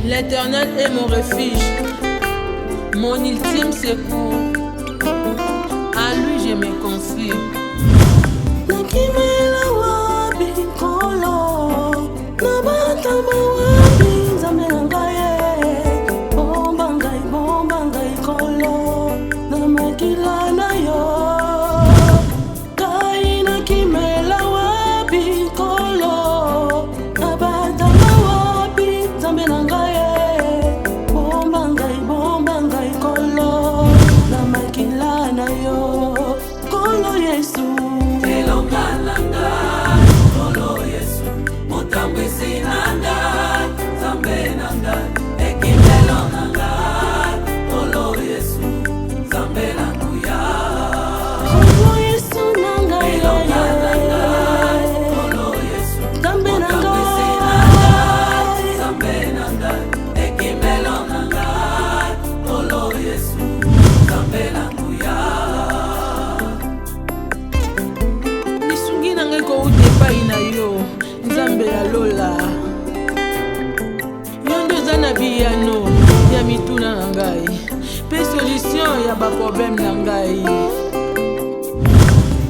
L'Éternel est mon refuge, mon ultime secours. À lui je me confie. Solution ya ba problème na ngai.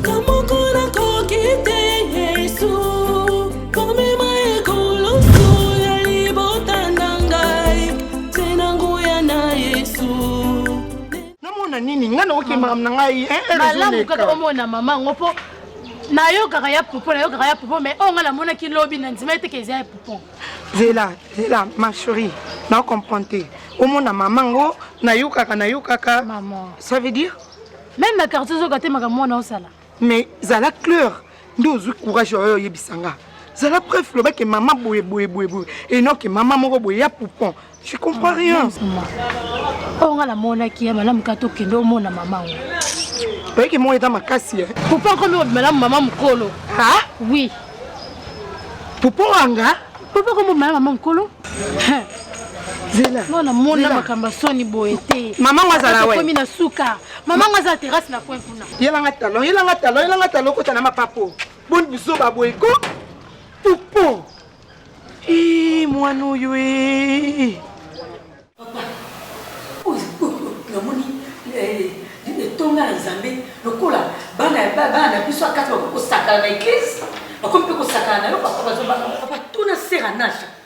Kamokona kokite Yesu, komema ekoloso ya libota na ngai, tena nguya na Yesu. Namona nini ngana oke mam na ngai malamu kaka omona mama ngopo na yo kaka ya popo na yo kaka ya popo mais on ngala mona ki lobi na nzima ete keza ya popo. Zela ma chérie, na comprendre. Omona mamango na yukaka maman. Ça veut dire même ma carte zo gâté ma mona osala. Mais zala clair ndozu courage yo yebisanga. Zala bref le que maman boye et non que maman moko boye ya poupon. Je comprends rien. On ngala mona ki ya malamu kato kendo mona mamango. Parce que moi est dans ma casse. Poupon comme malamu maman mukolo. Ah oui. Poupon anga? Poupon comme maman mukolo. Zela. Mona mona makamba soni boete. Maman ngazala we. Komi na suka. Maman ngazala terrasse na coin kuna. Yelanga talon ko tana mapapo. Bon biso ba boyeko. Poupon. Moi no yue. Papa. Namoni tonga na Nzambe lokola bana biso akati ko sakana na église. Bakompe ko sakana lo papa papa tuna sera nasha.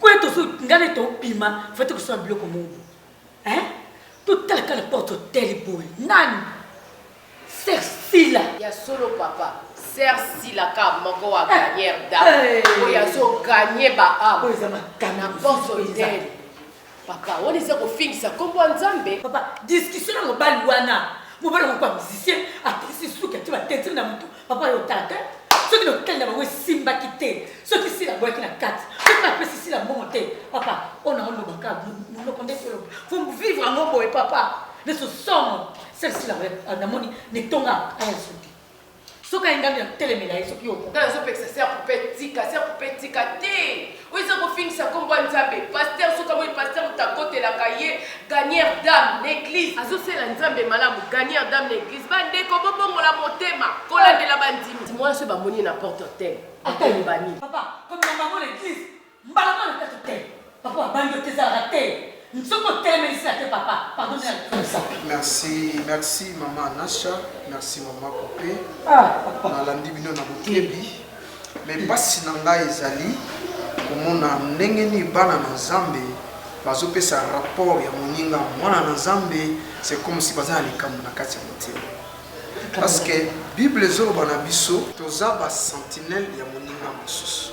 Quoi tu ngane to pima fete ko so biloko mungu hein tout tel que la porte hôtel boy nan Cersila ya solo papa Cersila ka moko wa gagner da o ya so gagner ba am o zama kana porte hôtel papa on essaie ko fixa kombo Nzambe papa discussion na mobali wana mobali ko pa musicien atisi suka tu ba tete na mutu papa yo tata ce qui le tel d'abord simba quitté ce qui c'est la boîte qui la carte ce qui appelle ici la montée papa on a le bacard nous connaît faut vivre en mon boy papa de ce somme celle-ci la namoni ne tonga à insulter ce qui a ngami telemela ce qui au dans ce que ça sert pour petit té oui ça pour finir ça comme Nzambe pasteur ce comme pasteur ta côté la cahier gagneur d'âme l'église azo c'est la Nzambe malamu gagneur d'âme l'église bande ko bongo la motema kola de la bandimi moi ce ba moni na porte hôtel hôtel bani papa comme maman l'église mbala na porte hôtel papa bande tes raté nsoko teme ici à papa pardon ça merci maman Nasha merci maman Popé papa na landi bino na bokebi mais basi na ngai ezali komona ndenge ni bana na Nzambe bazopesa rapport ya moninga mwana na Nzambe c'est comme si baza likambo na kati ya motema parce que bible ezoloba na biso toza ba sentinelle ya moninga mosusu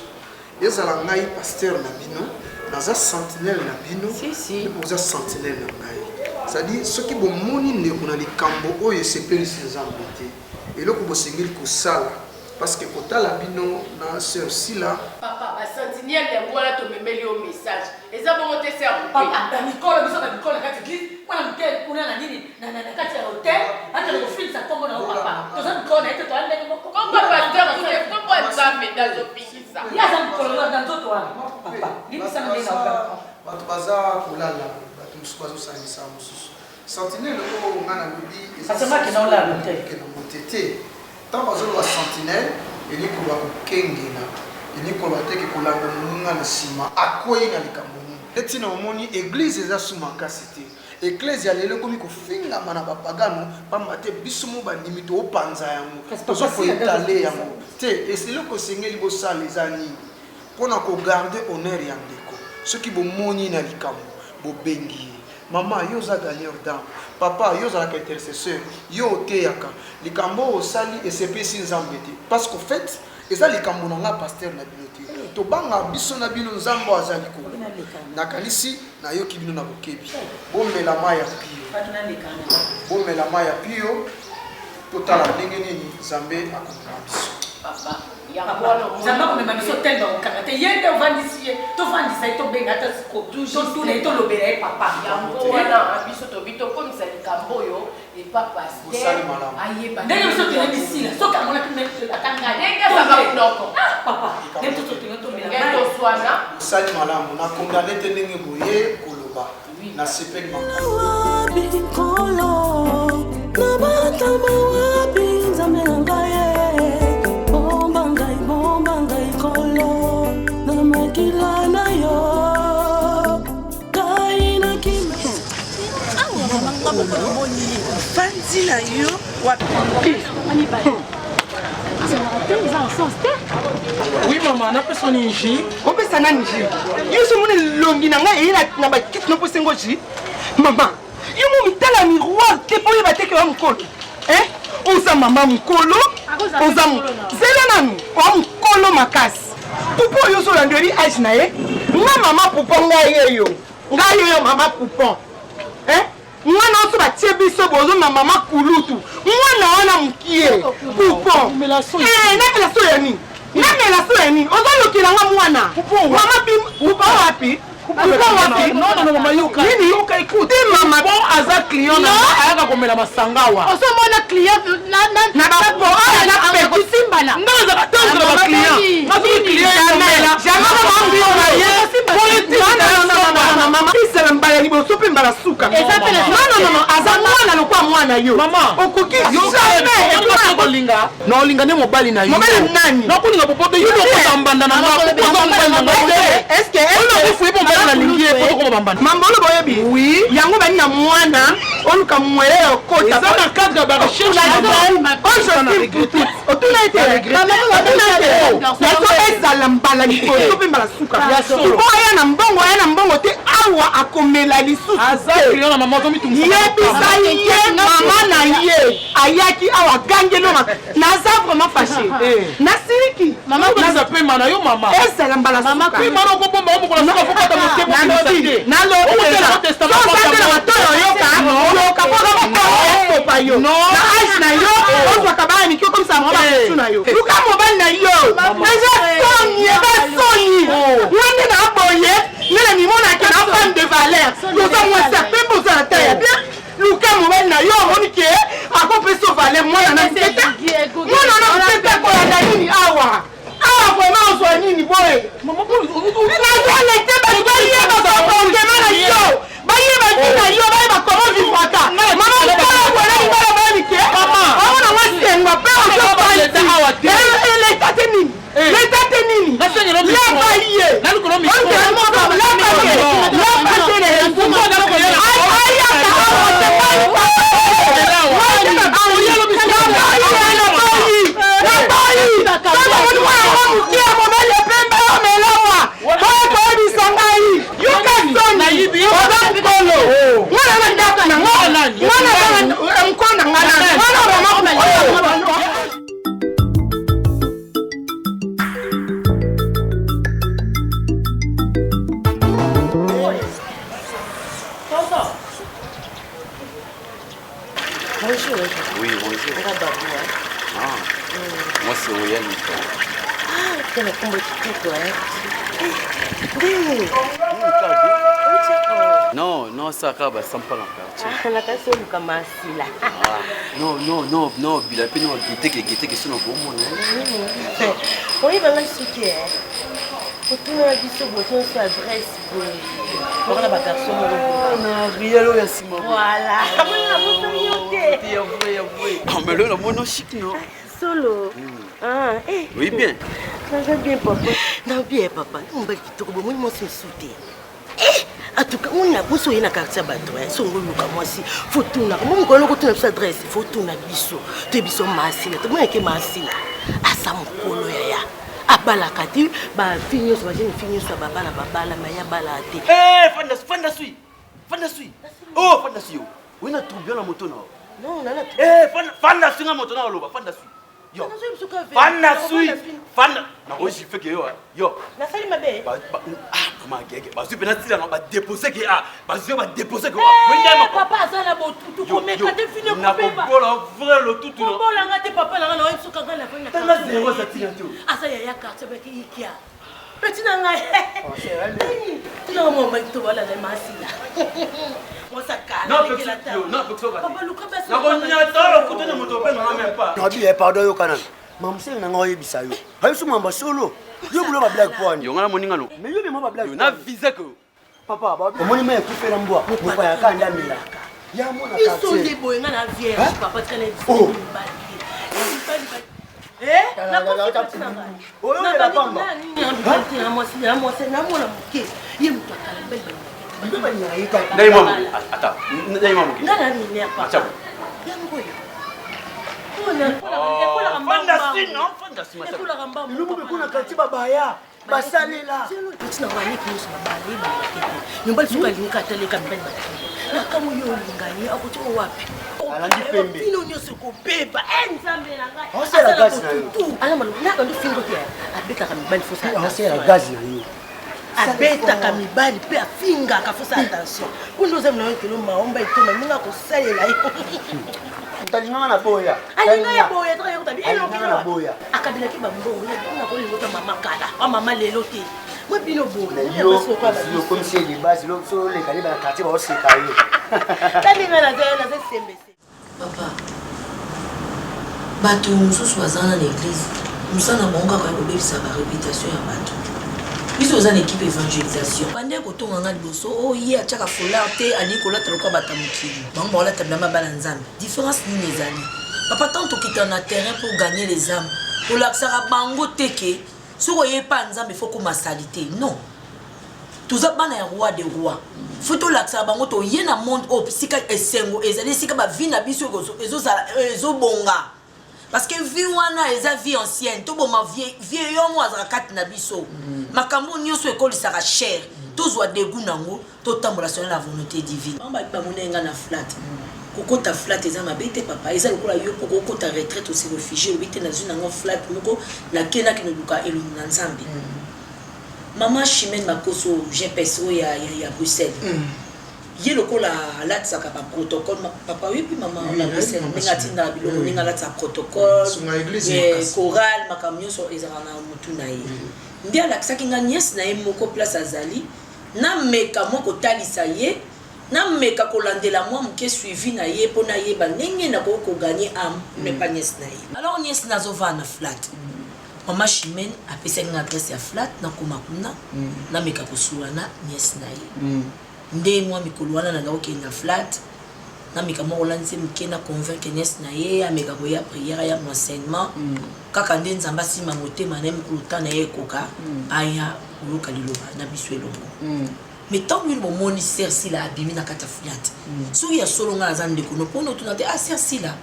ezala ngai pasteur na bino naza sentinelle na bino si boza sentinelle na ngai c'est-à-dire soki bomoni ndeko na likambo oyo esepelisi Nzambe te eloko bosengeli kosala parce que kotala bino na sœur Sila papa ba sentinelle ya ngwala to memeli au message eza bongo te ser papa na mikolo biso na mikolo kati église wana mkel kuna na nini na kati ya hotel hata le film ça tombe na papa to za mikolo ete to ande moko comme pasteur tout comme Nzambe dans opikisa ya za mikolo na nzoto wana papa nini sana ndena wana bato baza kolala bato mosusu bazosalisa mosusu sentinelle oyo nga na lobi asemaki na olala te na motete tant bazoloba sentinelle elikoloba kokengela ini kolate ke kolanga munga na sima akoyi na likambo eti na omoni église eza sumaka cité église ya lelo komi kofinga mana bapagano pamba te bisumu bandimi to opanza yango tozo ko étaler yango te eselo ko sengeli bo sala eza nini pona ko garder honneur ya ndeko soki bo moni na likambo bo bengi mama yo za gagneur d'âme papa yo za la intercesseur yo teyaka likambo osali esepesi nzambe te parce qu'au fait eza likambo na nga pasteur na bino te to banga biso na bino nzambo azali ko na kanisi na yo ki bino na bokebi bomela maya pio totala ndenge nini nzambe akomela biso papa Zamba comme ma mission telle dans le canapé. Hier de vandisier, tu vandisais, tu bengas, tu tournes, tu l'obéis, papa. Yango wana abiso to bito comme ça le camboyo et pas pasteur. Aïe pas. D'ailleurs, ce qui est ici là, ce qu'on a pu mettre la tanga. Denga ça va noko. Papa, même tout ce que tu mets là. Ngento swana. Sali malamu na condamné te ndenge boye koloba. Na sepek makolo. Bikolo, na batama wapi nzamengaye. Fandila yo Oui maman, na personne ici. opesa nani ji yo so moni longi na ngai na bakiti no posengo ji mama yo mo mitala miroir te po yeba te ke wa mokolo oza mama mokolo oza zela nanu wa mokolo makasi pupo yo so landeli age na ye nga mama pupo ngai yeyo ngai yeyo mama pupo mwana oso batie biso bozo na mama kulutu mwana wana mokie pupo namela so ya nini namela so ya nini ozolukila nga mwana mama pupo wapi Non, maman, yoka. Nini yoka écoute. Maman bon aza client na ayaka komela masangawa. Oso mona client na bapo na petit simbana. Non, za batendre ba client. Na so client ya mela. Jamais maman bio na ye. Politique na maman. Isela mbala ni boso pe mbala suka. Non, aza mwana lokwa mwana yo. Maman, okoki jamais kolinga. Na olinga ne mobali na yo. Mobali nani? Na kolinga popo yo ko mbanda na nga. Est-ce que Mambolo boyebi oui yango bani na mwana oluka mwele okota ça na cadre ba recherche otuna ete yaso ezala mbala liboso pe mbala suka oya na mbongo te awa akomela lisusu aza client na maman tomi tumisa yebisa ye mama na ye ayaki awa gangelo naza vraiment fâché nasiriki mama naza pe mana yo mama ezala mbala suka puis mana ko bomba ko la suka foko ta moté Oui, bonjour. Moi, c'est Oyan. Tu as tombé tout Non, ça acaba, ça me parle non, il a pris non, guetter que c'est non bon. Oui, ben là, c'est qui est. otuna biso boto so adresse pour la garçon na rielo ya sima voilà na boto yote ya vrai mais le mono chic non solo oui bien ça va bien papa non bien papa on va kitoko bon moi se souter en tout cas on a bosso ina quartier bato songo luka moi si photo na mo ngolo ko tuna sa adresse photo na biso te biso masila te mo yake masila asa mokolo ya abalaka ti ba finyo so ba jeune finyo so ba bala maya bala te fanda sui oh fanda sui oui na trouvé la moto na non na fanda sui na moto na loba fanda sui yo fanda na ko si fait que yo na sali mabe comment gege ba sui penalty la ba déposer que ba sui ba déposer que papa ça la botu ko me ka te finyo ko na ko bola vrai le tout no bola ngate papa la na suka ngala fanya tanga zero za tinanto asa ya quartier ba ki ikia petit na ngai tuna mo ba to bala le masila mo sakana non papa luka ba na ko nyata lo kutana moto pe na même pas na bi pardon yo kana mamse na ngoye bisayo hayo suma mba solo yo bulo ba black point yo ngala moninga no mais yo bi mo ba black na visa ko papa ba omoni me kufela mbwa mo pa ya kanda mila ya mo na quartier iso libo ngana vierge papa kana oh na ko na oyo la pamba na mo ke ye mtu akala mbele Dai mamu. Attends. Dai mamu. Ngana ni ne pa. Acha. Yango yo. Ona fandasi non fandasi macha. Ekula kamba. Lubu be kuna katiba baya. Basalela. Tina wani kuhusu babali ba kete. Nyumbali suka linkata leka mbele ba. Na kama yo lingani akutoa wapi? Alandi pembe. Pino nyoso ko beba. Nzambe na ngai. Osela gazi na yo. Ala malu na ndo fingo kia. Abeka kamibali fosa. Osela gazi na yo. Abetaka mibali pe afinga akafusa attention kundoze mna wekelo maomba itoma ninga kosalela yo utalinga na boya alinga ya boya to yo tabi elo na boya akabila ki bambongo ya kuna ko lingota mama kala wa mama lelo te mo bino boya yo comme si les bases lo so le kali ba kati ba oseka yo talinga na ze sembese papa bato mususu bazana na église musana monga ka kobebisa ba réputation ya bato biso za équipe évangélisation bande ko tonga nga liboso o ye achaka foulard te ani ko lata loka batamukili bango la tabla bana nzambe différence ni les amis papa tant to quitter na terrain pour gagner les âmes pour l'aksara bango teke soko ye pa nzambe faut ko masalité non tuza bana ya roi des rois faut to l'aksara bango to ye na monde o sika esengo ezali sika ba vie na biso ezo bonga parce que vie wana eza vie ancienne to bo ma vie yo mo azaka kat na biso makambo nyoso ekoli saka cher to zwa degu nango to tambola sur la volonté divine ba monenga na flat kokota flat eza mabete papa eza lokola yo poko kokota retraite aussi réfugié obite na zuna ngo flat moko la kena ki nduka elungu na nzambe mama Chimène Makoso GPSO ya Bruxelles ye lokola alatisaka ba protocole papa oui puis maman la Bruxelles ngati na biloko ninga latisa protocole chorale makambo nyonso ezaka na mutu na ye ndi alakisaki nga nièce na ye moko place azali na meka moko talisa ye na meka kolandela mwa moke suivi na ye mpo na yeba ndenge na koganye ame mais pas nièce na ye alors nièce nazovaa na flat mama Chimène apesaki nga adresse ya flat nakoma kuna na meka kosuwa na nièce na ye nde mwa mikolo wana na okenda flat na meka moko lanse moke na convaincre nièce na ye ameka koya prière ya enseignement kaka nde nzambe asima motema na ye mokolo ta na ye ekoka aya koluka liloba na biso elongo mais tant que bomoni sersila abimi na kata flat soki ya solo nga naza ndeko no mpona otuna te sersila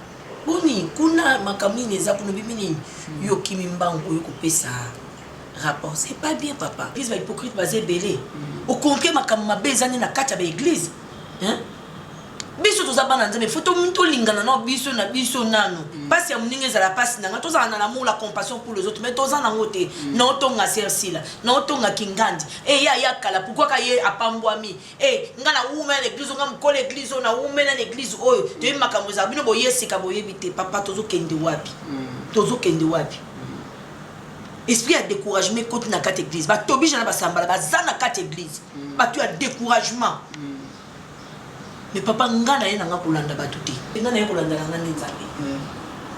boni kuna makambo nini eza kuna bimi nini yo kimi mbango oyo kopesa rapport c'est pas bien papa église ba hypocrite baza ebele okonke makambo mabe eza nde na kati ya baeglise biso toza bana nzambe fo tolingana na biso na biso nano mpasi ya moninga ezala mpasi nanga tozala na l'amour la compassion pour les autres mais toza nango te na otonga sersila na otonga kingandi ya kala pourquoi ka ye apambwami nga na wume na église nga mokolo église oyo na wume na église oyo toyebi makambo ezala bino boyesika boyebi te papa tozokende wapi esprit ya découragement ekoti na kati église batobija na basambala baza na kati église bato ya découragement mais papa nga na ye nanga kolanda bato te nga na ye kolanda nanga nde nzambe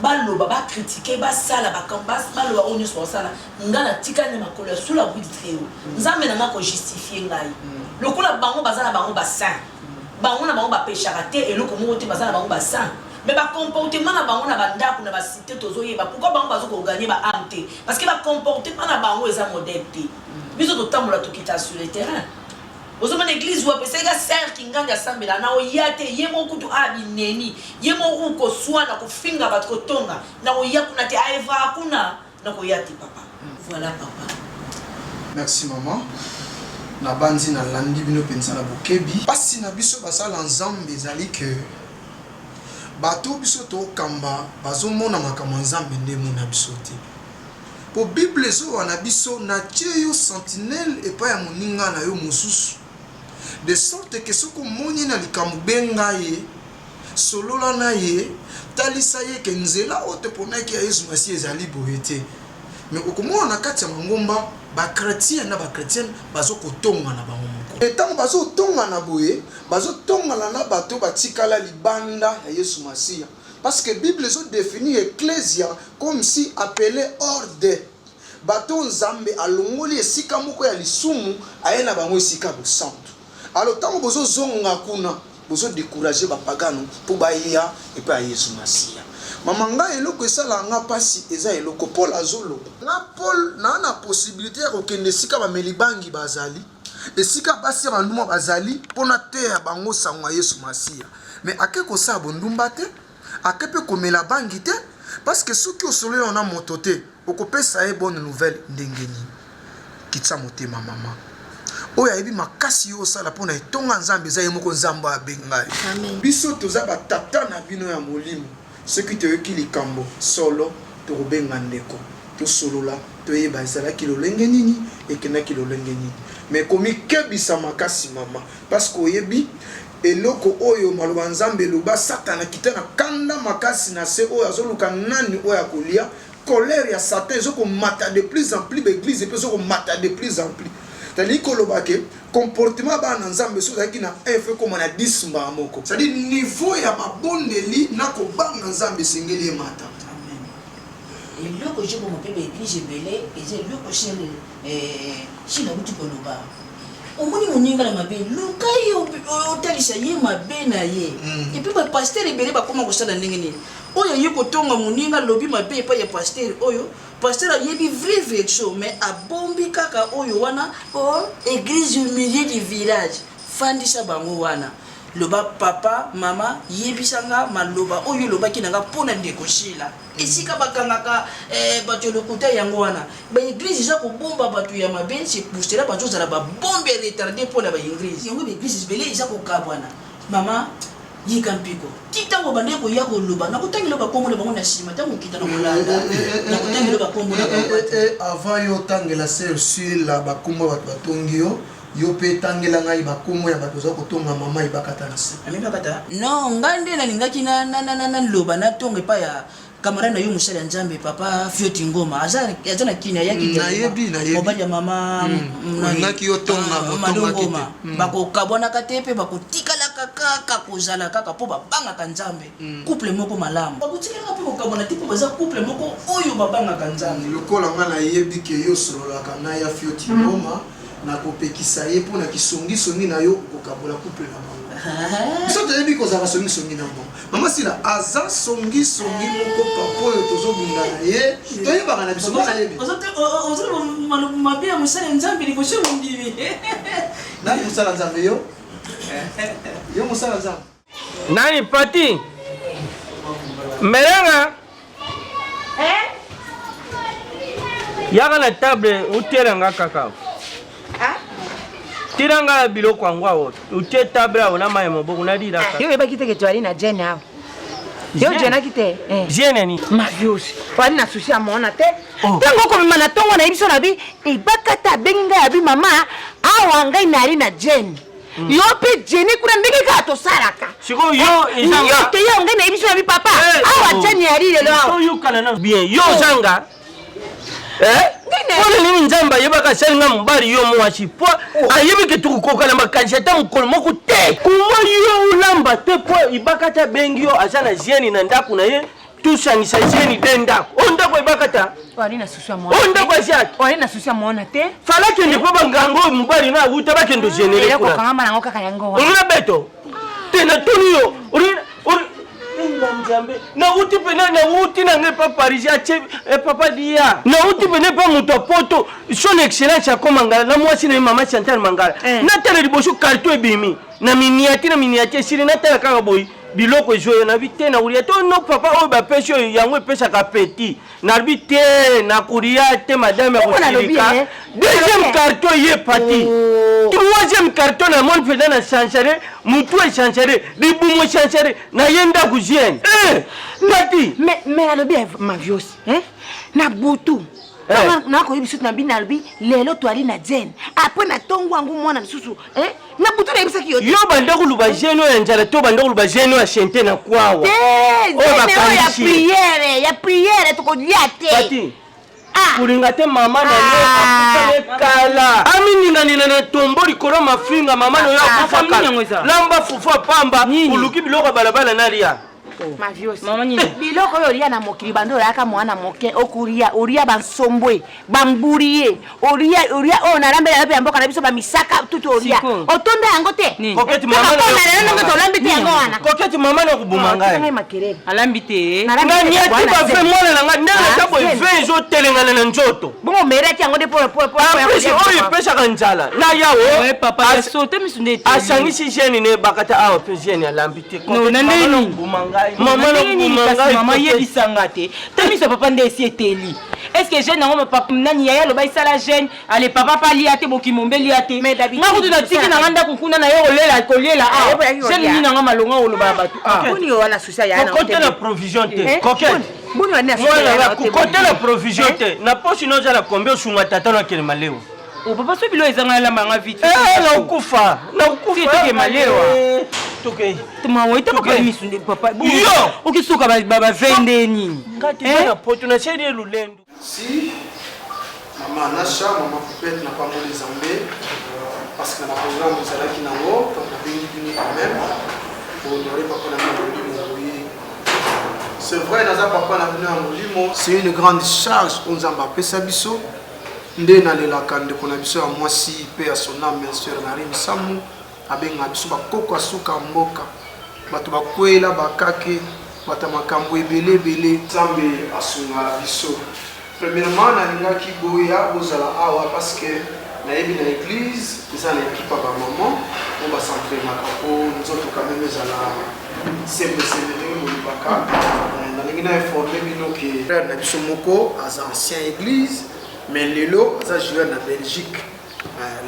baloba ba critiquer ba sala ba kambas baloba onyo so sala ngana tikane makolo sous la buitre nzambe na ko justifier ngai lokola bango bazala bango ba saint bango na bango ba pécharaté et loko mo te bazala bango ba saint mais ba comportement na bango na banda na ba cité tozoyeba pourquoi bango bazo ko gagner ba amte parce que ba comportement na bango eza modèle biso to tambola to kita sur le terrain ozo mon église wa pesa ga ser kinganga sambela na oyate yemo kutu abineni yemo uko swana kufinga batko tonga na oyakuna te aeva kuna na koyati papa voilà papa merci maman na banzi na landi bino pensa na bokebi pasi na biso basala nzambe ezali que bato biso to kamba bazomona makambo nzambe ndemo na biso te po bible zo wana biso na tieyo sentinelle epa ya moninga na yo mosusu de sorte que soko moni na likambo benga ye solola na ye talisa ye ke nzela ote ponaki ya Yesu Masi ezali boye te mais okomona na kati ya mangomba ba chrétien na ba chrétienne bazo kotonga na bango moko etango bazo tonga na boye bazo tonga na bato batikala libanda ya Yesu Masi parce que Bible zo définit ecclésia comme si appelé ordre bato nzambe alongoli esika moko ya lisumu ayena bango esika bo santo alors tango bozo zonga kuna bozo décourager ba pagano pour baya et pas Yesu Masi mama nga eloko esala nga pasi eza eloko Paul azolo na Paul na possibilité ya kokende esika ba melibangi bazali esika basi banduma bazali pona te ya bango sangwa Yesu Masi mais akeko sa bondumba te akepe komela bangi te parce que soki osolo on a motote okopesa e bonne nouvelle ndengeni kitsa motema mama oya ebi makasi yo sala pona etonga nzambe za yemoko nzamba abengai amen biso toza batata na bino ya molimo soki toyoki likambo solo tokobenga ndeko tosolola toyeba ezalaki lolenge nini ekendaki lolenge nini mais komikebisa makasi mama parce que oyebi eloko oyo maloba nzambe loba satana kitana kanda makasi na se oyo azoluka nani oyo akolia colère ya Satan ezoko mata de plus en plus l'église et ezoko mata de plus en plus tandis que le baké comportement ba na nzambe so zaki na effet comme na 10 mba moko c'est à dire niveau ya mabondeli na ko banga nzambe sengeli mata amen et le que je mon père église belé et j'ai le que chez la boutique loba omoni moninga na mabe luka yo otalisa ye mabe na ye et puis ba pasteur ebele ba koma ko sala ndenge nini oyo yiko tonga moninga lobi mabe pa ya pasteur oyo pasteur ayebi vrai chaud mais abombi kaka oyo wana pour église au milieu du village fandisa bango wana loba papa mama yebisanga maloba oyo loba kinanga pona ndeko shila esika bakangaka bato lokuta yango wana ba église za ko bomba bato ya mabe c'est pour cela bato za ba bombe retardé pona ba église yango ba église belé za ko kabwana mama yikampiko titango bandeko ya ko loba na kutangilo ba kombo bango na sima tango kita na molanda na kutangilo ba kombo na avant yo tangela sel sur la ba kombo batongio yo pe tangela ngai ba kombo ya bato za ko tonga mama ibakata na se ami bakata no ngande na lingaki na loba na tonga pa ya kamara na yo musala nzambe papa Fioti Ngoma azana kina yaki na yebi mobali ya mama naki yo tonga Ngoma bako kabona katepe bako tikala kaka kozala kaka po babanga ka nzambe couple moko malamu bako tikala po kabona tipo baza couple moko oyo babanga ka nzambe lokola ngana yebi ke yo solola kana ya Fioti Ngoma na kopekisa ye po na kisongi na yo kokabola couple na bango so te yebi ko za songi na bango mama sila aza songi moko papo yo tozobinga na ye toyeba na biso na yebi ozo mabia musala nzambe liko sho ndimi na musala nzambe yo musala nzambe nani pati merenga yaka na table uteranga kakao tiranga biloko angwa utie table awo na maye moboko na dira ka yo eba kiteke twali na jene awo yo jena kite jene ni maviosi wali na sushi amona te tango ko mama na tongo na ibiso na bi ibakata benga ya bi mama awa ngai nali na jene yo pe jene kuna ndenge ka to saraka siko yo izanga te yo ngai na ibiso na bi papa awa jene yali lelo awa yo kana na bien yo zanga Pole nini nzamba yebaka selinga mbali yo mwachi po ayebi ke tukukoka na makanjeta mukolo moko te kuma yo ulamba te po ibaka ta bengi yo azana jeni na ndaku na ye tusangisa jeni denda onda kwa bakata wali na susu ya onda kwa jati wali na susu ya mwana te fala kende kwa bangango mubali na uta bakendo genere kwa kanga mana ngoka kanyango una beto tena tunio uri Nzambe na uti pena na uti na ngepa Paris che papa dia na uti pena pa muto poto son excellence ya komangala na mwasi na mama Chantal Mangala na tele liboso karto ebimi na miniati siri na tele kaka boy biloko joyo na bite na uria to no papa o ba pesho yango pesa ka petit na bite na kuria te madame ya kushirika deuxième carton yé parti troisième carton na mon pena na changer mutu e changer libumo changer na yenda kujienne parti mais alobi ma viosi na butu na ko yibisu na bina albi lelo twali na jen après na tongo wangu mwana msusu na butu na yibisa kiyo yo banda kuluba jeno ya njala to banda kuluba jeno ya chente na kwawa ya prière to ko diate parti kulinga te mama na yo kala amininga nina na tombo likolo mafinga mama no yo akufa lamba fufa pamba uluki biloko balabala nalia mama nyine biloko yo ria na mokili bando yaka mwana moke okuria oria bansombwe bamburiye oria o na lambe ya mboka na biso ba misaka tutu oria otonda yango te koketi mama na to lambe te yango wana koketi mama na kubumanga ngai makerere alambi te na nyati ba fe mwana na nga ndela tabo ife zo telengana na njoto bongo mereki yango de po apesi oyo pesa kanjala na yawo papa sote misunde te asangisi jeni ne bakata awo pe jeni alambi te no na ndeni kubumanga mama yebisanga te tamiso papa nde esi eteli est-ce que jeune nango papa nani yaya loba isala jeune ale papa pa lia te bokimombe lia te nga kutu na tiki na nganda kukuna na yo kolela jeune ni nanga malonga oloba batu boni yo wana susa ya na côté la provision te coquette boni wana côté la provision te na posi no jala combien osunga tata na kele maleo papa so bilo ezanga la manga vite na ukufa ke malewa toke tuma wo ita papa misunde papa yo ukisuka baba vende nini ngati bana poto na chérie lulendo si mama Nasha mama Poupette na pas les Zambé parce que na programme ça qui nango donc on vient du quand même pour honorer papa na molimo c'est vrai naza papa na venu à molimo c'est une grande charge on zamba pesa biso nde na lelaka ndeko na biso ya mwasi pe ya son âme bien sûr na rim samu abenga biso bakoko asuka mboka bato bakwela bakake bata makambo ebele Nzambe asunga biso premièrement nalingaki boya bozala awa parce que nayebi na église eza na équipe ya bamaman po basentrainaka po nzoto quand même ezala sembesembe ndenge molobaka nalingi na informe bino ke frère na biso moko aza ancien église mais lelo aza joueur na Belgique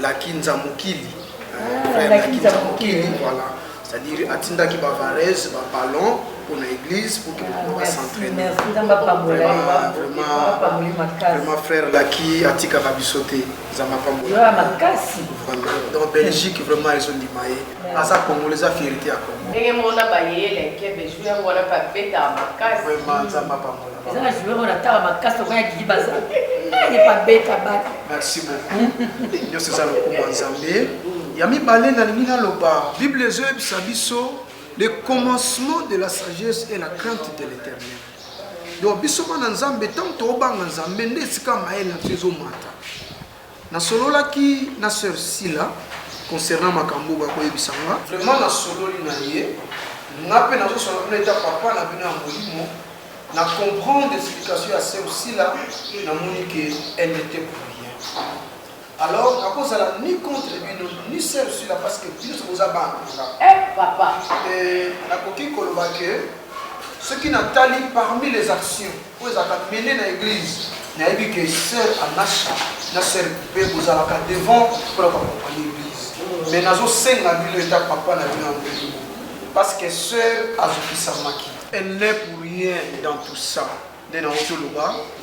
Laki Nzamukili voilà c'est-à-dire atindaki ba Varese ba ballon pour l'église pour qu'on va s'entraîner vraiment frère Laki atika ba bisoté zama pambola dans Belgique vraiment ils ont dit maé asa congolais a fierté à Congo et mona bayele ke be jouer wala pa beta makasi vraiment zama pambola ça jouer on attend makasi kwa ki baza n'est pas beta ba merci beaucoup Dieu c'est ça le coup Nzambe Yami balé na limina loba Bible ezebisa biso le commencement de la sagesse et la crainte de l'Éternel. Donc biso na Nzambe tant to banga Nzambe nde sika maela tezo mata. Na solola ki na sœur Sila concernant makambo ba ko yebisanga vraiment na sololi na ye ngape na zo solo na eta papa na bino molimo na comprendre l'explication à sœur Sila na monique elle n'était pour rien. Alors, à cause de la ni contre ni sœur sur la parce que plus vous avez papa. Et la coquille que ce qui n'a tali parmi les actions, vous avez mené dans l'église, n'a eu que sœur Anacha, na sœur Poupée, vous avez devant pour accompagner l'église. Mais nous avons 5 l'état papa n'a vu en parce que sœur Azuki elle n'est pour rien dans tout ça. Dans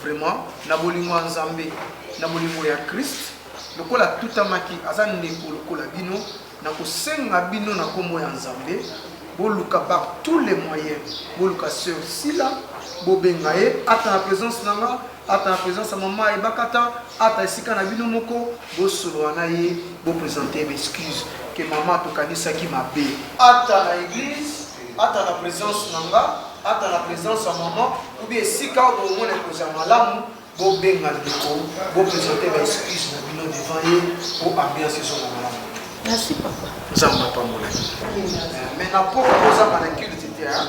vraiment, Nabolingo Nzambe, Nabolingo ya Christ. Lokola tutamaki azan neko lokola bino na kosenga bino na kombo ya Nzambe boluka par tous les moyens boluka sœur Sila bobengaye ata na présence nanga ata na présence ya maman et bakata ata esika na bino moko bosolo na ye bo présenter mes excuses que maman to kanisa ki mabe ata na église ata na présence nanga ata la présence ya maman ou bien esika omona ekozala malamu bobenga ndeko bopresente baexcuse na bino devant ye po ambiance ezonga malamu. Merci papa. Nzamba pambola. Mais na poko kozanga na kilo tete hein.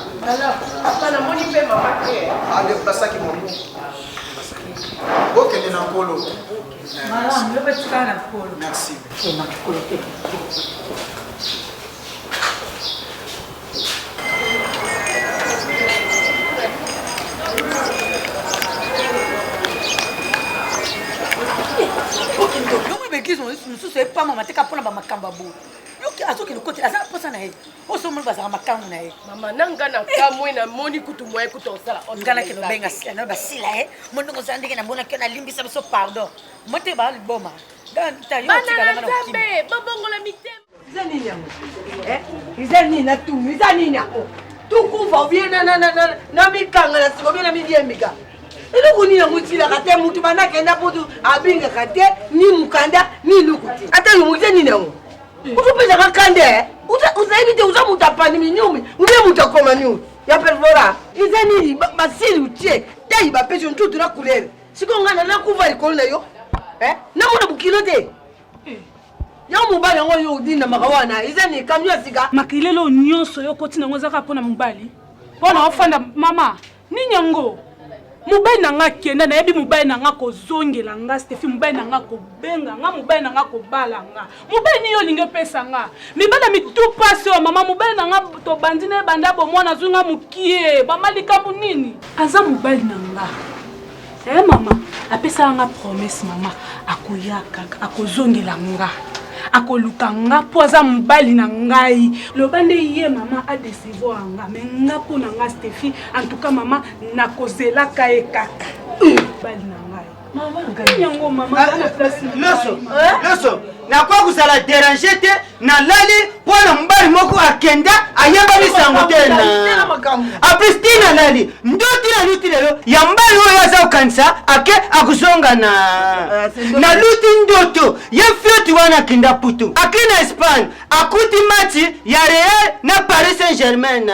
Papa na moni pe mama te. Ale plasaki momo. Bokende na polo. Maman, je vais te faire un polo. Merci. C'est ma polo. Église nous sommes pas maman teka pona ba makamba bo yoki azoki le côté aza posa na ye o so mo ba za makambu na ye mama nanga na kamwe na moni kutu moye kutu osala ngana ke no benga sila no ba sila he mo ndongo za ndenge na mbona ke na limbisa so pardon mo te ba liboma dan ta yo tika na na kimbe babongo la mitem zani nyango izani na tu izani na o tu kuva viena na mikanga na siko viena midiemika eloko yango etilaka te mutu banakenda putu abingaka te ni mukanda ni lukuti ata yo mutu nini yango utopezaka kande uzayibi te uza mutu apani minyumi ubie mutu akoma niu ya perfora eza nini basili utie tai bapesi ntutu na kulere siko ngana nakuva likolo na yo namona bukilo te yango mobali yango yo odindamaka wana eza ni kamio ya sika makilelo nyonso yo koti nango ezaka mpona mobali mpona ofanda mama nini yango mobali na nga kenda nayebi mobali na nga kozongela nga Stefi mobali na nga kobenga nga mobali na nga kobala nga mobali ni yo olingi opesa nga mibala mitu pasi oyo mama mobali na nga tobandi na ye banda bomwana azwi nga mokie bamalikambo nini aza mobali na nga mama apesaka nga promese mama akoyaka akozongela nga akoluka nga po aza mobali na ngai loba nde ye mama adesivoir nga me nga mpo na nga Stefi en tout cas mama nakozelaka ye kaka mobali na ngai yango mama loso nakwa kozala déranger te nalali mpona mobali moko akenda ayeba lisango te na apres ti nalali ndoti naluti lelo ya mobali oyo aza kokanisa ake akozonga naluti ndoto ye fioti wana akenda putu aki na Espagne akuti mati ya Real na Paris Saint-Germain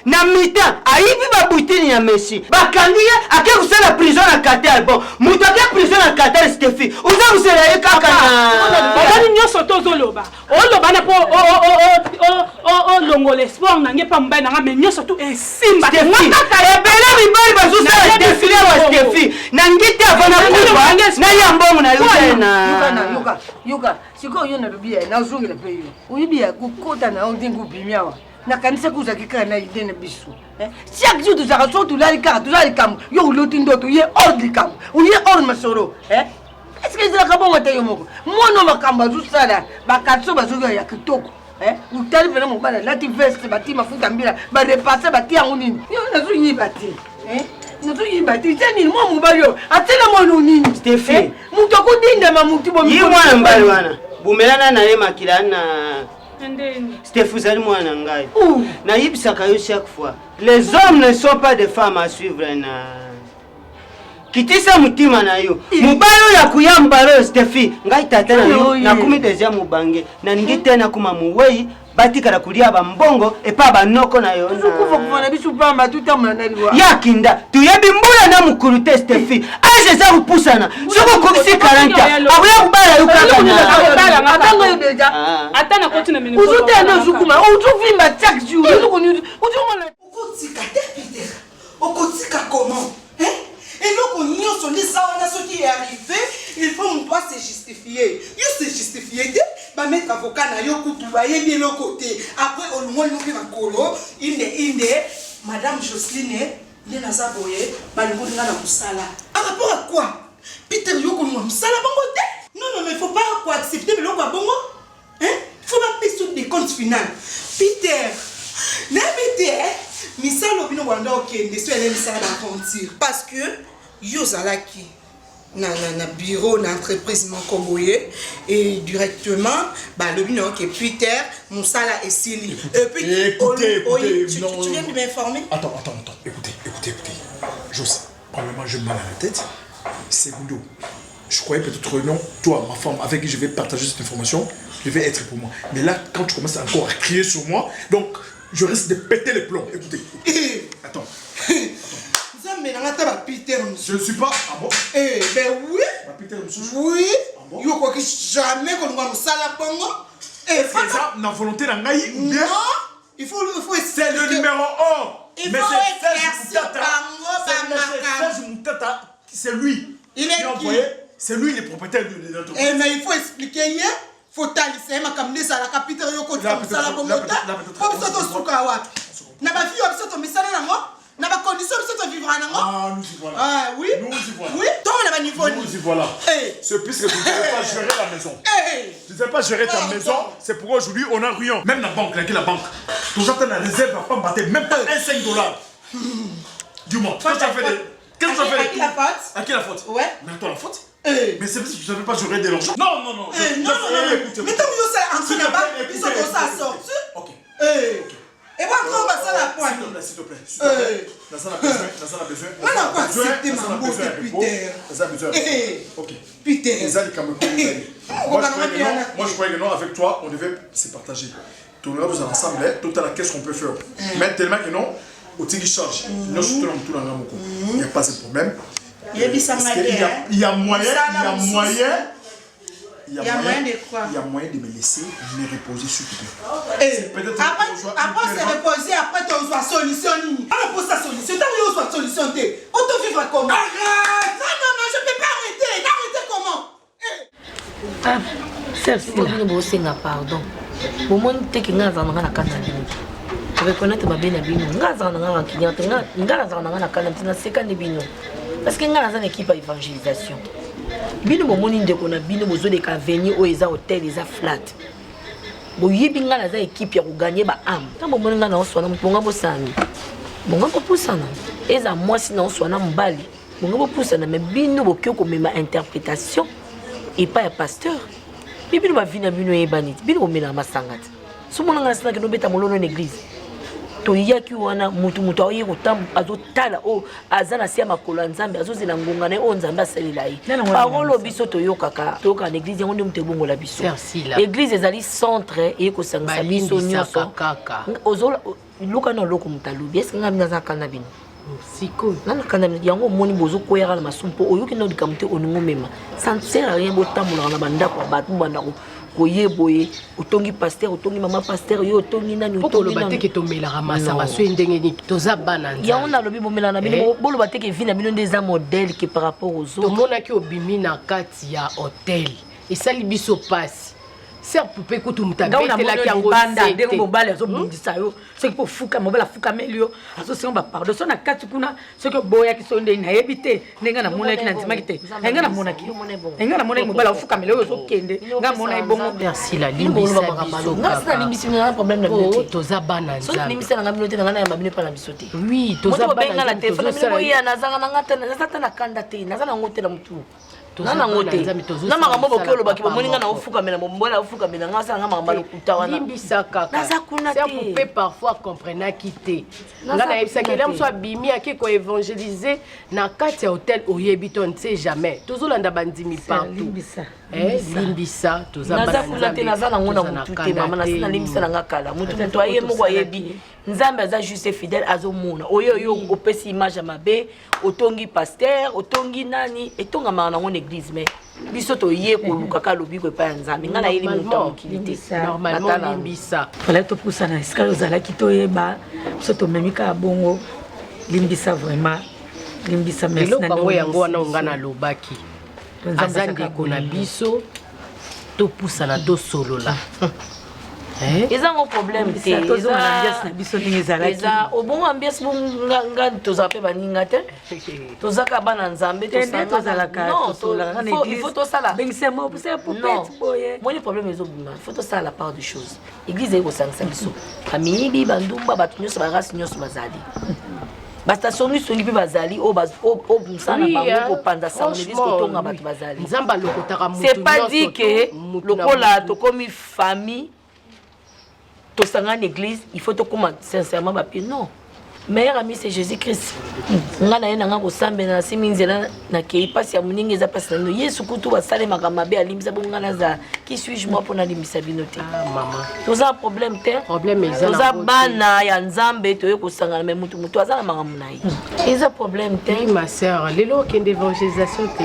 na mitan ayibi babutini ya Messi bakangi ye ake kosala prison na Qatar bon mutu ake prison na Qatar Stefi uza kosala ye kaka na obani nyonso tozoloba oloba na po olongola espoir nange pa mobali nanga me nyonso tu esimba ebele mibali bazosala defile wa Stefi nangi te avana kuba na yambongo na yoka sikoyo yo nalobi ye nazongela mpe yo oyebi ya kokota na yo ndenge obimi awa nakanisa kozalaki kaka na ide na biso chaque jour tozalaka so tolali kaka tozala likambo yo oloti ndoto oye ordre likambo oye ordre masolo est-ce que ezalaka bongo te yo moko mwana makambo azosala bakatiso bazokia ya kitoko utali pena mobali alati veste bati mafuta mbila barepasse bati yango nini yo nazoyiba te nazoyiba te tia nini mwa mobali oyo atela mwana nini Stefi mutu akodindama mutu ye mwana mbali wana bumelana na ye makila na Stefi uzali mwana ngai nayibisaka yo chaque fois les hommes ne sont pas des femmes à suivre na kitisa mutima na yo mobali oyo akuyamba lo Stefi ngai tata na yo nakumi deja mubange na ningi tena kuma muwei batikala kulia bambongo epa banoko na yo yakinda tuyebi mbula na mukuru te Stefi aje za kupusana soko komisi 40 akuya kubala yo kaka na atango yo deja atana kotina mini uzutenda zukuma uzuvimba chaque jour uzumona ukotika te Peter ukotika comment et donc on est ça on a ce qui est arrivé il faut on doit se justifier yo se justifier te ba mettre avocat na yo kutu ba yebi le côté après on moins nous na kolo inde madame Jocelyne ne na zaboye ba ngoni na musala à rapport à quoi Peter yo ko mo musala bongo te non mais faut pas quoi accepter le bongo faut pas payer sur des comptes finales Peter na Peter misalo bino wanda okende so ele misala d'aventure parce que yo zalaki na bureau na entreprise moko boye et directement ba le bino que Peter musala et Sili et puis écoutez tu viens de m'informer. Attends écoutez José premièrement je me mal à la tête secondo je croyais peut-être non toi ma femme avec qui je vais partager cette information je vais être pour moi mais là quand tu commences encore à crier sur moi donc je risque de péter les plombs. Écoutez. Attends. Je ne suis pas. Ah bon? Eh, ben oui. Oui. Ah bon? Yo crois que jamais qu'on va nous saler bongo. Est-ce que ça, la volonté d'un gaï ou bien? Non. Il faut c'est le numéro 1. Il faut éclaircir c'est lui. Il est qui? C'est lui le propriétaire de l'entreprise. Eh, mais il faut expliquer. Il faut taliser ma comme ça la capitale yo côté comme ça la bongo. Comme ça to suka wapi. Na ba fille obso to misana nango. Na ba condition obso to vivre nango. Ah, nous y voilà. Ah oui. Nous y voilà. Oui, toi on a ba niveau. Nous y voilà. C'est puisque tu ne sais pas gérer la maison. Tu ne sais pas gérer ta maison, c'est pourquoi aujourd'hui on a rien. Même la banque, la banque. Toujours tu as la réserve à pas battre même pas un $5. Dis-moi, qu'est-ce que tu as fait de... Qu'est-ce que tu as fait de... À qui la faute? À qui la faute? Ouais. Mais attends, la faute? Mais c'est parce que tu ne savais pas gérer de l'argent. Non. Non. Mais tant que ça entre là-bas, ils sont comme ça sorti. Ok. Et moi, quand on va ça la pointe. S'il te plaît. Nazana a besoin. On n'a pas accepté ma beauté, Peter. Ok. Peter. Moi, je croyais que non, avec toi, on devait se partager. Tout le monde, vous en ensemble, tout à la qu'est-ce qu'on peut faire. Mais tellement que non, au tigre charge. Nous, surtout dans tout il n'y a pas ce problème. Il y a moyen de quoi? Il y a moyen de me laisser me reposer sur tout. Peut-être après se reposer, après tu as solution. Alors pour sa solution, tu as une solution. On te vivra comment? Arrête! Non, je ne peux pas arrêter. Arrêtez comment? Ah, c'est pardon. Au moment où tu es dans la reconnaître ma bien bino ngaza na cliente ngaza na kana tina sekane bino parce que ngaza na équipe d'évangélisation bino bomoni ndeko na bino bozo de ka venir o eza hôtel eza flat bo yibi ngaza équipe ya ko gagner ba âme tambo bomoni ngana oswana mponga bosani bonga popusana eza mwasi na oswana mbali bonga popusana mais bino bokyo ko mema interprétation et pas un pasteur bino ba vina bino ebaniti bino bomela masangati sumona ngana sina ke no beta molono en église to yaki wana mutu ayi kotambu azotala o azana sia makolo nzambe azozela ngonga na o nzambe asalela yi parole biso toyokaka toyoka na église yango nde mutu ebongola biso église ezali centre ekosangisa biso nyonso ozola luka na loko mutu alobi eske nga bina zakana bino siko nana kana yango omoni bozokweyaka na masumu mpo oyoki na likambo te oningo mema ça ne sert à rien botambolaka na bandako ya bato bandako boye otongi pasteur otongi mama pasteur yo otongi nani otongi nani ke tomelaka masanga so ndenge ni toza bana nza ya on a lobi bomela na bino bolo bateke vina bino ndeza modèle que par rapport aux autres tomona ki obimi na kati ya hôtel esali biso pasi ser poupée kutu mutabetela ki yango banda ndeko mobali azobundisa yo soki po fuka mobala fuka melio azosenga ba pardon so na kati kuna soki boya ki sonde na yebite ndenga na mona ki na nzima ki te enga na mona ki mobala fuka melio so kende nga mona ibongo merci la limbisa biso ngasa limbisa na problème na biso toza bana nza so limbisa na ngabino te na ngana ya babino pa na biso te oui toza bana na téléphone mo ya nazanga na ngata na kanda te nazana ngote na mutu nana ngote na makambo bokelo baki bomoninga na ofuka mena bombola ofuka mena ngasa nga makambo lokuta wana limbisa kaka naza kuna te c'est pour parfois comprendre quitté ngana ebisa kela mso abimi akiko évangéliser na kati ya hôtel oyebi to ne sait jamais tozolanda bandimi partout limbisa naza kuna te naza nango na mutu te mama nasina limbisa nanga kala mutu aye moko ayebi nzambe aza juste fidèle azomona oyo opesi image ya mabe otongi pasteur otongi nani etongamaka nango na église mais biso toye koluka ka lobi ko epai ya nzambe nga nayeli moto ya mokili te normalement limbisa fala topusana esika ozalaki toyeba biso tomemi kaka bongo limbisa vraiment limbisa merci na bango yango wana onga na lobaki aza ndeko na biso topusana tosolola eza ngo problème te eza obongo ambiance bonga tozala mpe baninga te tozaka bana nzambe moni problème ezobima faut tosala la part de chose église ekosangisa biso bamiyibi bandumba bato nyonso barasi nyonso bazali bastation nyonso ngi mpe bazali obusana bango kopanza samonelise kotonga bato bazali c'est pas dit que lokola tokomi famille tosanga en église il faut te comment sincèrement papier non meilleur ami c'est Jésus-Christ. Nga na ye nanga kosambe na simi nzela na kei pasi ya muninga eza pasi na no Yesu kutu basale makambe alimbisa bonga na za qui suis-je moi pour na limbisa binote. Ah maman. Toza problème te. Problème eza. Toza bana ya nzambe toye kosangana mais mutu azala makambo na ye. Eza problème te. Oui ma sœur, lelo kende évangélisation te.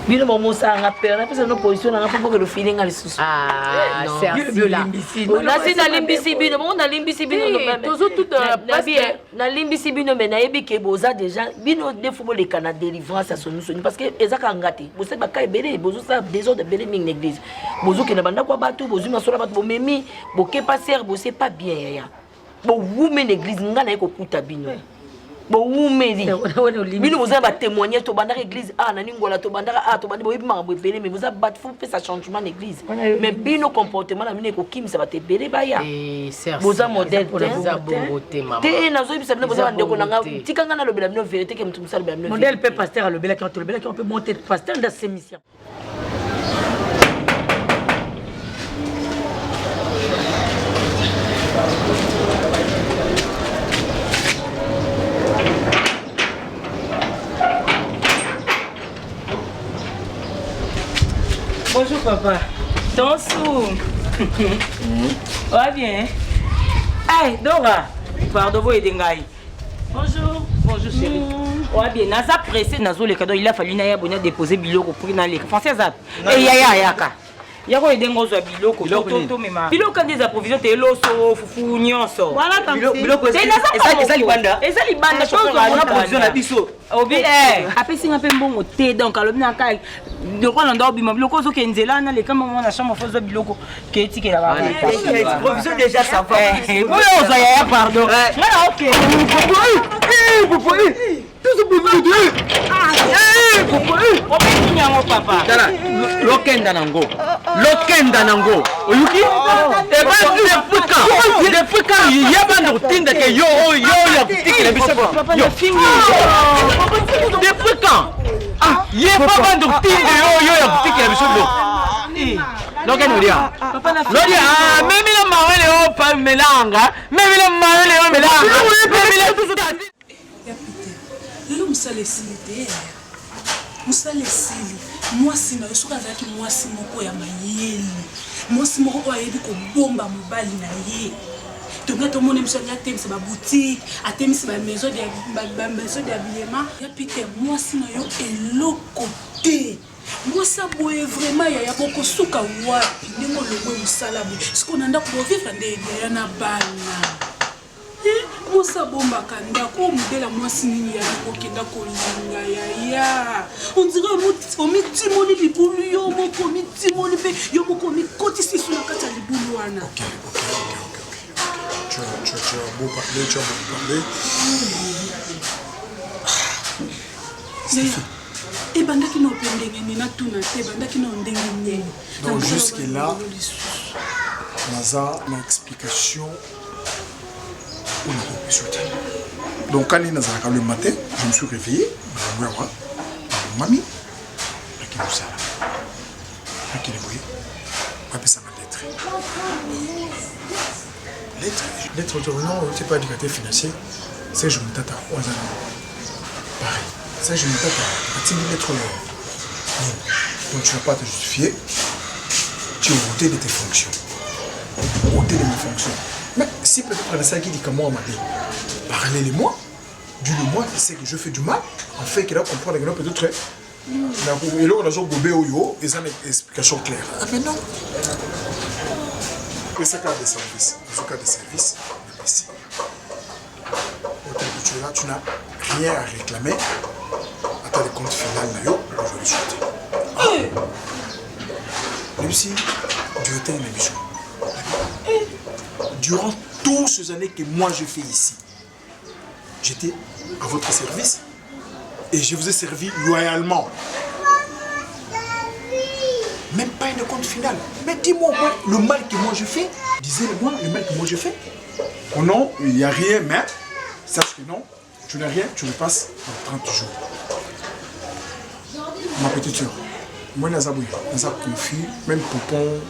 Bino momosa nga père na pesa no position na pour que le feeling ali susu. Ah, c'est un peu là. Na si na limbisi bino, bon na limbisi bino no même. Tozo tout na limbisi bino mais na yebi ke boza déjà bino de football le Canada délivrance à son soni parce que ezaka ngati. Bo se ba kai belé, bozo ça désordre belé ning l'église. Bozo ke na banda kwa batu, bozo na sola batu bo memi, bo ke passer, bo c'est pas bien ya. Bo wume l'église nga na ekokuta bino. Bon oumeli bino vous avez témoigné to bandara église ah nani ngola to bandara ah to bandara boyebi makambo ebele mais vous avez battu faut faire ça changement l'église mais bino comportement na mine ko kimisa ba te belé ba ya boza modèle te nazo bisa bino boza ndeko nanga tikanga na lobela bino vérité ke mutu musala bino modèle pe pasteur lobela quand lobela qui on peut monter pasteur dans ces missions. Bonjour papa. Tonsou. Va bien. Hey Dora. Pardon vous aider ngai. Bonjour. Bonjour chérie. Va bien. Naza pressé nazo le cadeau il a fallu na ya bonya déposer biloko pour na les français zap. Et ya yaka. Yako aider ngozo biloko toto mema. Biloko des approvisions te loso fufu nyonso. Voilà tant biloko. Eza libanda. Eza libanda chose na provision na biso. Obi apesi nga pe mbongo te donc alobi na kai loko na ndo bima biloko zo ke nzela na le kama mwana chambre fozo biloko ke etike la ba provision déjà ça va oyo zo ya pardon ngana OK tout ce boulot de nyango papa tala lokenda nango oyuki e ba depuis quand yabanda kutinda ke yo ya kutikela biso yo fingi depuis quand ah yeba banda kutinda yo ya kutikela biso lokenda olia lodia mimi la mawele o pa melanga mimi la mawele o melanga mimi la tout ça lelo musala esili te musala esili mwasi na yo soki azalaki mwasi moko ya mayele mwasi moko oyo ayebi kobomba mobali na ye tonga tomoni miso ali atemisa baboutique atemisi bamaison d'habillement ya pite mwasi na yo eloko te mwasi aboye vraiment yaya bokosuka wapi ndenge olongwe mosala boye soki ona ndako bovivre nde edeya na bana mwasi abombaka ndako oyo modele mwasi nini yali kokenda kolinga yaya ondire omitimoli libulu yo moko omitimoli mpe yo moko omikotisi su na kati ya libulu wana. Tu as beau parler. ebandaki na ope ndenge nini natuna te ebandaki na ndenge nini donc jusque là naza na explication on a compris sur terre. Donc quand il nazalaka le matin je me suis réveillé mawa mami akimosala akileboye apesa ma lettre non c'est pas éducateur financier c'est je me tata pareil ça je me tata atteindre lettre donc tu vas pas te justifier tu es ôté de tes fonctions ôté de mes fonctions. Mais si peut-être on a ça qui dit comment on m'a dit, parlez-le-moi, dis-le-moi, c'est que je fais du mal, en fait qu'il a comprendre que peut-être et là on a genre gobé au yo et ça une explication claire. Ah mais non. Et ce cas de service, ici. Autant que tu es là, tu n'as rien à réclamer à ta compte final là je vais souhaiter. Même si Dieu était une émission. Durant toutes ces années que moi je fais ici, j'étais à votre service et je vous ai servi loyalement. Même pas une compte finale. Mais dis-moi le mal que moi je fais. Disez-moi le mal que moi je fais. Oh non, il n'y a rien, mais sache que non, tu n'as rien, tu me passes en 30 jours. Ma petite soeur, moi, Nazaboui, Nazab confie, même Popon,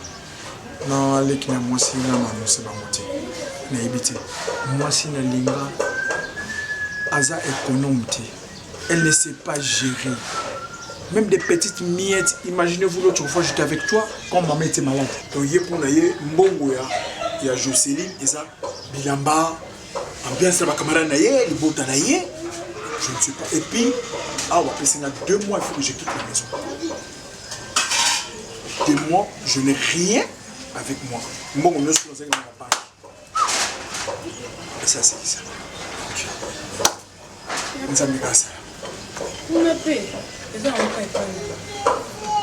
Non, avec moi, si non, c'est pas moitié. Moi, si la linga, Aza économe, elle ne sait pas gérer. Même des petites miettes. Imaginez-vous l'autre fois, j'étais avec toi quand maman était malade. Donc, il y a Jocelyne et ça, Bilamba, ambiance, ça va camarade naïe, les beaux naïe. Je ne sais pas. Et puis, on va passer 2 mois, il faut que je quitte la maison. 2 mois, je n'ai rien avec moi. Moi, on est sur la banque. Et ça, c'est ça. Nous avons mis ça. On a payé. Les gens ont pas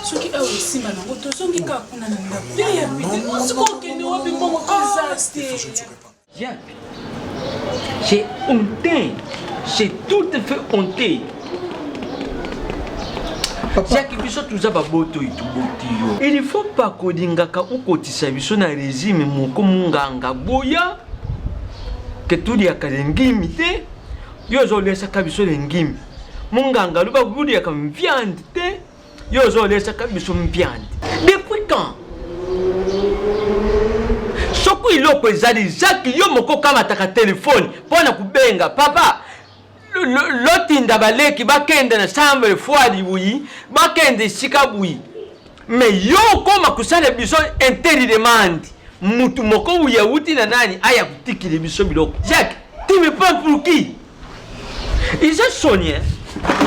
ceux qui ont aussi maintenant, ceux qui ont j'ai honté, j'ai tout fait honté. Il ne faut pas que Dingaka ou Kotisa biso na régime moko munganga boya que tout dia kalengimi te yo zo lesa kabiso lengimi munganga luba budi ya kam viande te yo zo lesa kabiso viande depuis quand soko iloko ezali Jacques yo moko kama taka téléphone pona kubenga papa lotinda baleki bakende na chambre froide buyi bakende sikabuyi mais yo koma kusala biso interdit demande mutu moko uya uti na nani aya kutikile biso biloko Jacques tu me prends pour qui ils ont sonné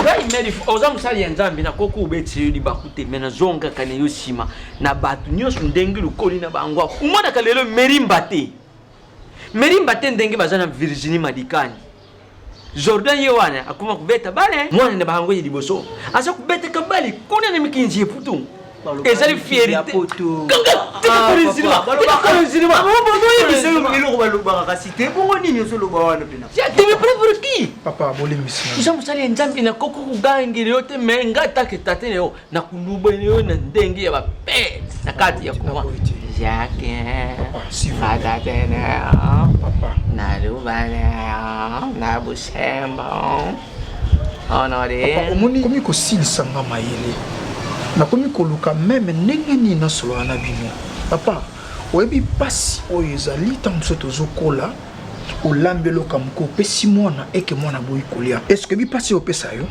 ngai meri oza musali nzambi na koko ubeti libakute mena zonga kane yosima na batu nyoso ndengi lukoli na bangwa umona kalelo merimba te ndenge bazana Virginie Madikani Jordan Yewana akuma kubeta bale mwana na bahango ye liboso asa kubeta kabali kuna na mikinji eputu ezali fierté papa bolemisi uza musali nzambi na koko kugangi yote menga taketa neo na kuluba neo na ndenge ya bape na kati ya kwa Jacques papa na luba na busemba honoré omoni komi ko silisanga mayele nakomi koluka meme ndenge nini nasolola na bino papa oyebi pasi oyo ezali ntango so tozokola olambeloka moko opesi mwana eke mwana boyi kolia eske bipasi opesa yo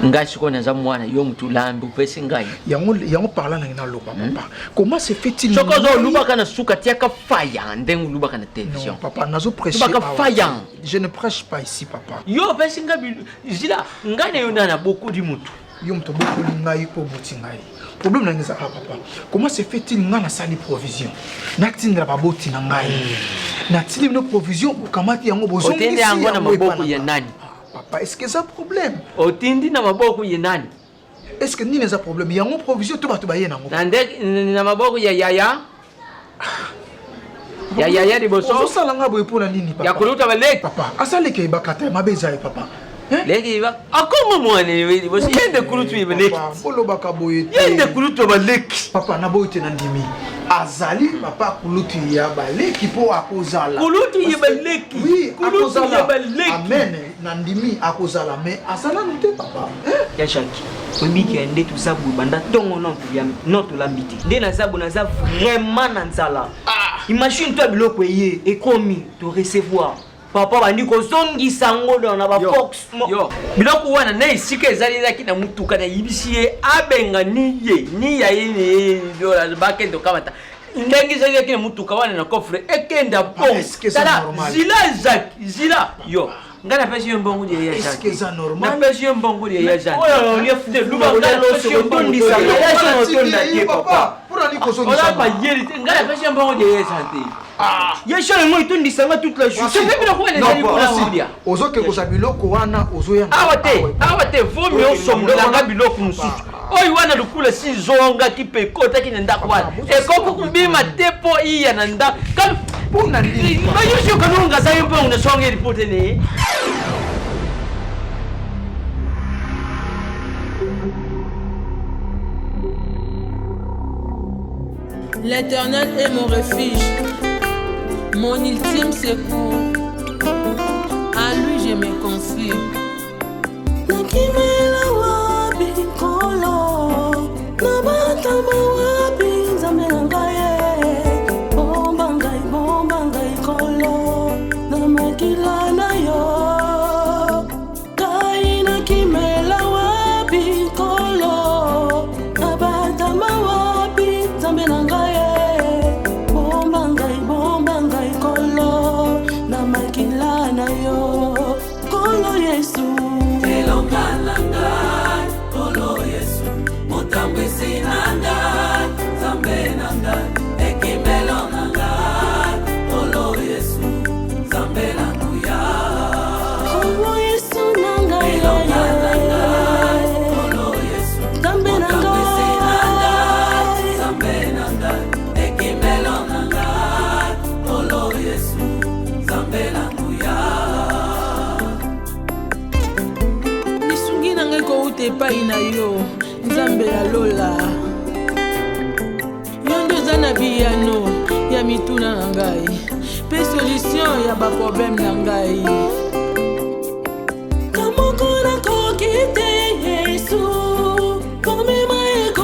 ngai siko naza mwana yo mutu lambi upesi ngai yango parla na loba papa comment se fait-il soko zo lubaka na suka tiaka faya ndengu lubaka na télévision papa nazo prêcher lubaka faya je ne prêche pas ici papa yo pesi ngai zila ngai na yo na beaucoup di mutu yo mutu beaucoup ngai po buti ngai problème na ngeza papa comment se fait-il ngana sali provision naktinda baboti na ngai natili no provision ukamati yango bozongi otende yango na maboko ya nani papa est-ce que ça problème otindi na maboko ya nani est-ce que ni neza problème yango provision to bato baye nango na maboko ya yaya yaya liboso osala nga boye pona nini papa ya kuluta baleki papa asaleke ibakata mabeza ye papa leki ba akoma mwana wewe bosi yende kulutu ibeleki bolo bakaboye yende kulutu baleki papa na boye tena ndimi azali papa kulutu ya baleki po akozala kulutu ya baleki oui kulutu ya baleki amen na ndimi akozala mais asala nute papa ya shaki webiki ende tusabu banda tongo non to lambiti nde na zabu na za vraiment na nzala imagine toi biloko eye ekomi to recevoir papa bandi kozongisa ngodo na ba box yo biloko wana na isika ezalaki na mutuka na yibisiye abenga ni ya yini dola bakendo kamata ndenge zaki na mutuka wana na coffre ekenda bon tala zila yo ngana pesi mbongo de ya est-ce que ça normal na pesi mbongo de ya jana oyo ni fute luba pesi mbongo de ya jana otonda die papa pour ali kozongisa ola ba yeli ngana pesi mbongo de ya santé yesho ngo itondisanga toute la journée c'est même le quoi les ali ozoke ko sabiloko wana ozoya awate vomi osombola nga biloko mususu oyo wana lukula si zonga kipe kota kine ndako wana ekoko kubima tepo iya na ndako pona nini bayosho kanunga sa yombo na songa report ne L'Éternel est mon refuge, mon ultime secours. À lui je me confie. Nabata mawapi nzambe nangaye epai na yo nzambe ya lola yo nde oza na biyano ya mituna na ngai mpe solution ya baproblème na ngai